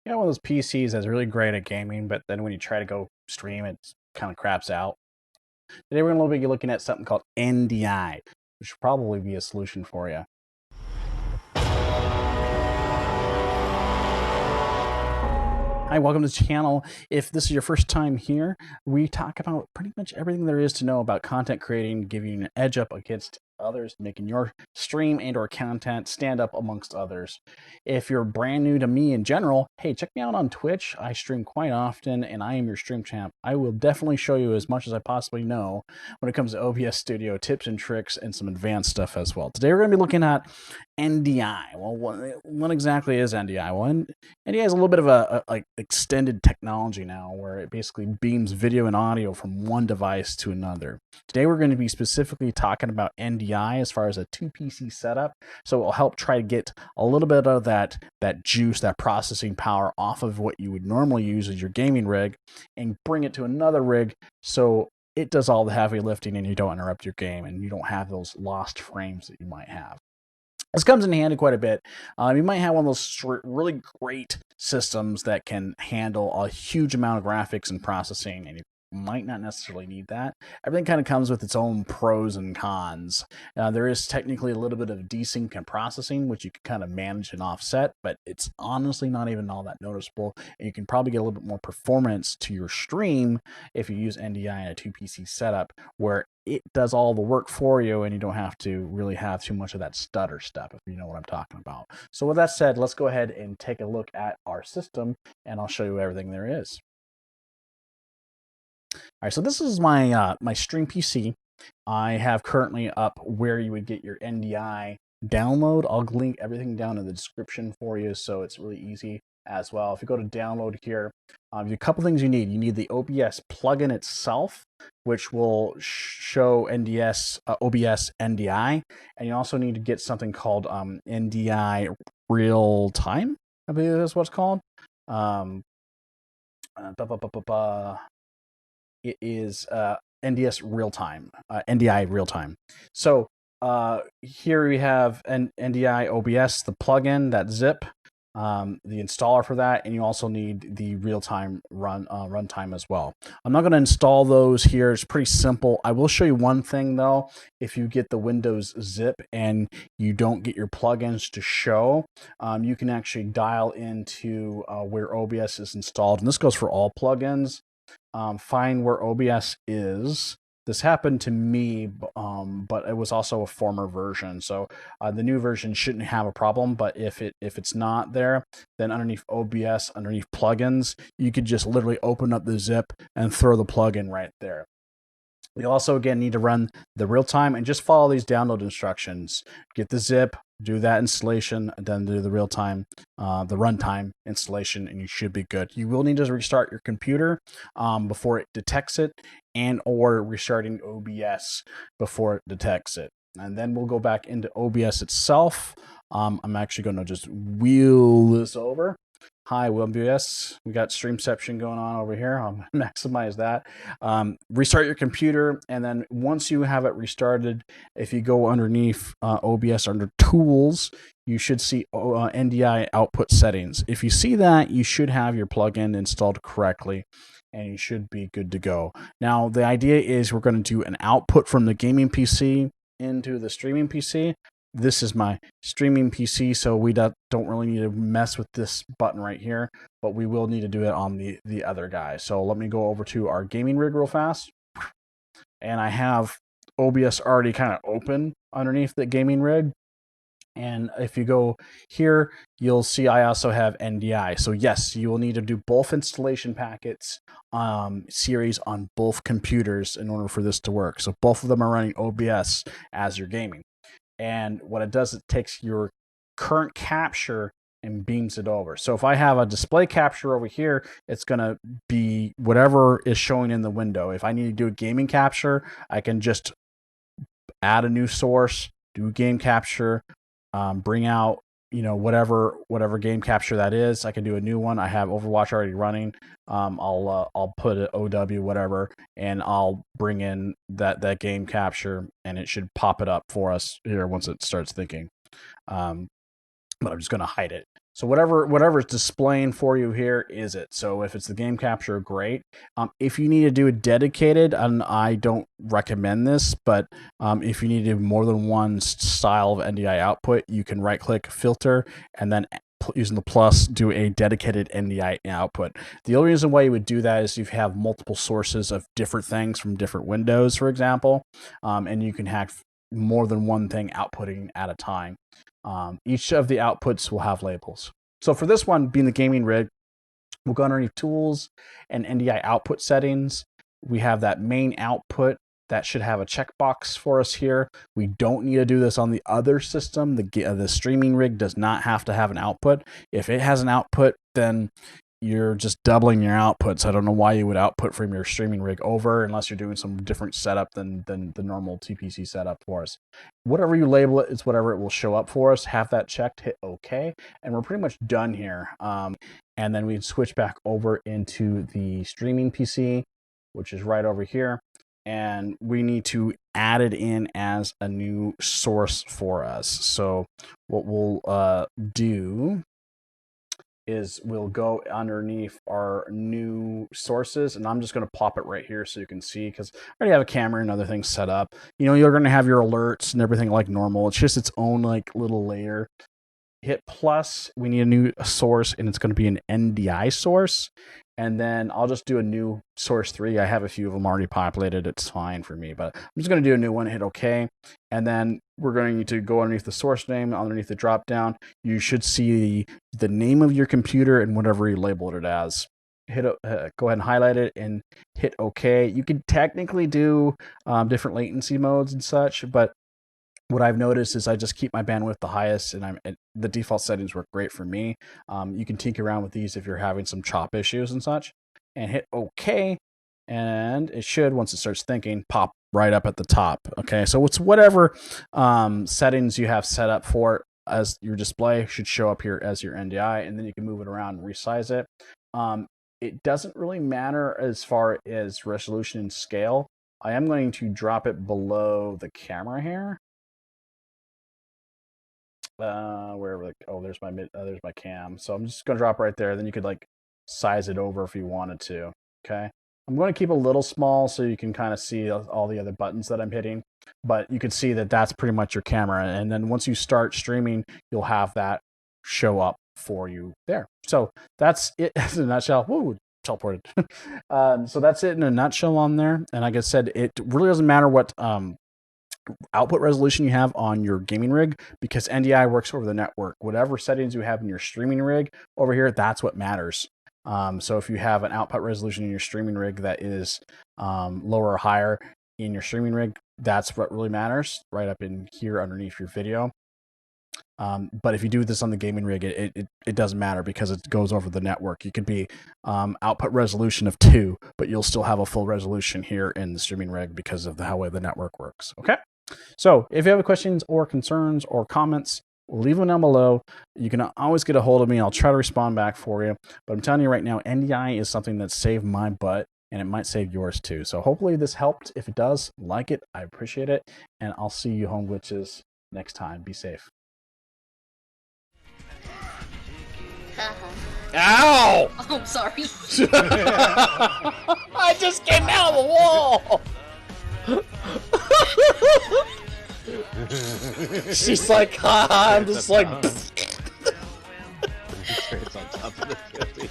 You know, one of those PCs that's really great at gaming, but then when you try to go stream, it kind of craps out. Today we're going to be looking at something called NDI, which should probably be a solution for you. Hi, welcome to the channel. If this is your first time here, we talk about pretty much everything there is to know about content creating, giving you an edge up against others, making your stream and or content stand up amongst others. If you're brand new to me in general, hey, check me out on Twitch. I stream quite often and I am your stream champ. I will definitely show you as much as I possibly know when it comes to OBS Studio tips and tricks and some advanced stuff as well. Today we're going to be looking at NDI. Well, what exactly is NDI? Well, NDI is a little bit of a like extended technology now where it basically beams video and audio from one device to another. Today we're going to be specifically talking about NDI as far as a 2 PC setup. So it will help try to get a little bit of that juice, that processing power off of what you would normally use as your gaming rig and bring it to another rig so it does all the heavy lifting and you don't interrupt your game and you don't have those lost frames that you might have. This comes in handy quite a bit. You might have one of those really great systems that can handle a huge amount of graphics and processing, and you might not necessarily need that. Everything kind of comes with its own pros and cons. There is technically a little bit of desync and processing, which you can kind of manage and offset, but it's honestly not even all that noticeable. And you can probably get a little bit more performance to your stream if you use NDI in a 2 PC setup, where it does all the work for you and you don't have to really have too much of that stutter stuff, if you know what I'm talking about. So with that said, let's go ahead and take a look at our system and I'll show you everything there is. All right, so this is my my stream PC. I have currently up where you would get your NDI download. I'll link everything down in the description for you, so it's really easy as well. If you go to download here, a couple things you need. You need the OBS plugin itself, which will show OBS NDI, and you also need to get something called NDI real time. I believe that's what it's called. It is NDS real time, NDI real time. So here we have an NDI OBS, the plugin, that zip, the installer for that, and you also need the real-time runtime as well. I'm not going to install those here. It's pretty simple. I will show you one thing though. If you get the Windows zip and you don't get your plugins to show, you can actually dial into where OBS is installed, and this goes for all plugins. Find where OBS is. This happened to me, but it was also a former version. So the new version shouldn't have a problem. But if it's not there, then underneath OBS, underneath plugins, you could just literally open up the zip and throw the plugin right there. We also, again, need to run the real time and just follow these download instructions. Get the zip, do that installation, and then do the real time, the runtime installation, and you should be good. You will need to restart your computer before it detects it, and or restarting OBS before it detects it. And then we'll go back into OBS itself. I'm actually going to just wheel this over. Hi, OBS. We got Streamception going on over here. I'll maximize that. Restart your computer, and then once you have it restarted, if you go underneath OBS under Tools, you should see NDI output settings. If you see that, you should have your plugin installed correctly, and you should be good to go. Now, the idea is we're going to do an output from the gaming PC into the streaming PC. This is my streaming PC, so we don't really need to mess with this button right here, but we will need to do it on the other guy. So let me go over to our gaming rig real fast. And I have OBS already kind of open underneath the gaming rig. And if you go here, you'll see I also have NDI. So yes, you will need to do both installation packets series on both computers in order for this to work. So both of them are running OBS as you're gaming. And what it does, it takes your current capture and beams it over. So if I have a display capture over here, it's going to be whatever is showing in the window. If I need to do a gaming capture, I can just add a new source, do game capture, bring out, you know, whatever game capture that is. I can do a new one. I have Overwatch already running. I'll put an OW whatever, and I'll bring in that game capture, and it should pop it up for us here once it starts thinking. But I'm just going to hide it. So whatever it's displaying for you here is it. So if it's the game capture, great. If you need to do a dedicated, and I don't recommend this, but if you need to do more than one style of NDI output, you can right click filter and then using the plus do a dedicated NDI output. The only reason why you would do that is if you have multiple sources of different things from different windows, for example, and you can have more than one thing outputting at a time. Each of the outputs will have labels. So for this one, being the gaming rig, we'll go underneath tools and NDI output settings. We have that main output that should have a checkbox for us here. We don't need to do this on the other system. The streaming rig does not have to have an output. If it has an output, then you're just doubling your outputs. I don't know why you would output from your streaming rig over unless you're doing some different setup than the normal TPC setup for us. Whatever you label it, it's whatever it will show up for us. Have that checked, hit OK, and we're pretty much done here. And then we switch back over into the streaming PC, which is right over here. And we need to add it in as a new source for us. So what we'll do is we'll go underneath our new sources, and I'm just going to pop it right here so you can see, because I already have a camera and other things set up. You know, you're going to have your alerts and everything like normal. It's just its own like little layer. Hit plus, we need a new source, and it's going to be an NDI source. And then I'll just do a new source 3. I have a few of them already populated. It's fine for me, but I'm just going to do a new one, hit OK. And then we're going to go underneath the source name, underneath the drop down. You should see the name of your computer and whatever you labeled it as. Go ahead and highlight it and hit OK. You can technically do different latency modes and such, but what I've noticed is I just keep my bandwidth the highest, and the default settings work great for me. You can tinker around with these if you're having some chop issues and such, and hit OK, and it should, once it starts thinking, pop right up at the top. Okay, so it's whatever settings you have set up for it as your display should show up here as your NDI, and then you can move it around and resize it. It doesn't really matter as far as resolution and scale. I am going to drop it below the camera here. Wherever, there's my cam. So I'm just gonna drop right there. Then you could like size it over if you wanted to. Okay, I'm going to keep a little small so you can kind of see all the other buttons that I'm hitting, but you can see that that's pretty much your camera. And then once you start streaming, you'll have that show up for you there. So that's it in a nutshell. Woo, teleported. So that's it in a nutshell on there. And like I said, it really doesn't matter what output resolution you have on your gaming rig, because NDI works over the network. Whatever settings you have in your streaming rig over here, that's what matters. So if you have an output resolution in your streaming rig that is lower or higher in your streaming rig, that's what really matters, right up in here underneath your video. But if you do this on the gaming rig, it doesn't matter because it goes over the network. You could be output resolution of 2, but you'll still have a full resolution here in the streaming rig because of how the network works. Okay. So if you have questions or concerns or comments, leave them down below. You can always get a hold of me. I'll try to respond back for you. But I'm telling you right now, NDI is something that saved my butt, and it might save yours too. So hopefully this helped. If it does, like it. I appreciate it. And I'll see you home glitches next time. Be safe. Ow! Oh, I'm sorry. I just came out of the wall! She's like, haha, I'm just like... It's on top of the building.